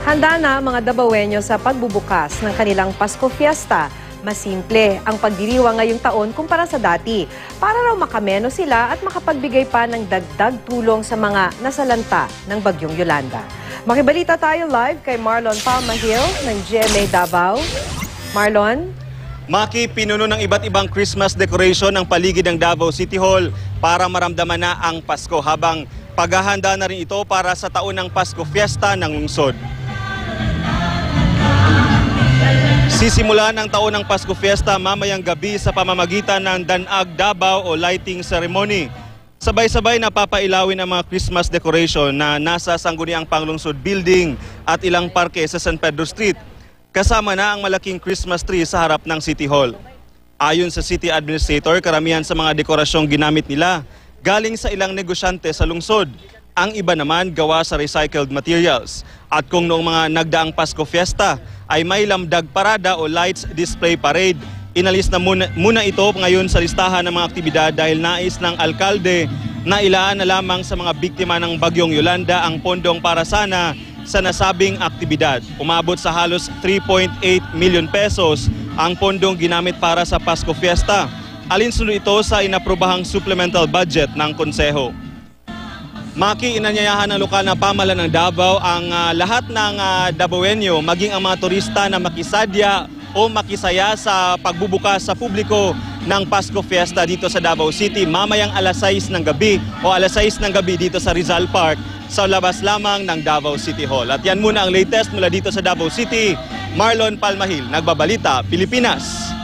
Handa na ang mga Dabawenyo sa pagbubukas ng kanilang Pasko Fiesta. Mas simple ang pagdiriwang ngayong taon kumpara sa dati para raw makameno sila at makapagbigay pa ng dagdag tulong sa mga nasalanta ng Bagyong Yolanda. Makibalita tayo live kay Marlon Palmahil ng GMA Davao. Marlon? Maki, pinuno ng iba't ibang Christmas decoration ang paligid ng Davao City Hall para maramdaman na ang Pasko habang paghahanda na rin ito para sa taon ng Pasko Fiesta ng lungsod. Sisimulan ang taon ng Pasko Fiesta mamayang gabi sa pamamagitan ng Danag Davao o lighting ceremony. Sabay-sabay napapailawin ang mga Christmas decoration na nasa Sangguniang Panglungsod Building at ilang parke sa San Pedro Street. Kasama na ang malaking Christmas tree sa harap ng City Hall. Ayon sa City Administrator, karamihan sa mga dekorasyong ginamit nila galing sa ilang negosyante sa lungsod. Ang iba naman gawa sa recycled materials. At kung noong mga nagdaang Pasko Fiesta ay may lamdag parada o lights display parade, inalis na muna ito ngayon sa listahan ng mga aktibidad dahil nais ng alkalde na ilaan na lamang sa mga biktima ng Bagyong Yolanda ang pondong para sana sa nasabing aktibidad. Umabot sa halos 3.8 million pesos ang pondong ginamit para sa Pasko Fiesta. Alinsunod ito sa inaprobahang supplemental budget ng konseho. Maki, inanyayahan ng lokal na pamahalaan ng Davao ang lahat ng Dabawenyo, maging ang mga turista na makisadya o makisaya sa pagbubukas sa publiko ng Pasko Fiesta dito sa Davao City mamayang alas 6 ng gabi o alas 6 ng gabi dito sa Rizal Park sa labas lamang ng Davao City Hall. At yan muna ang latest mula dito sa Davao City. Marlon Palmahil, Nagbabalita, Pilipinas.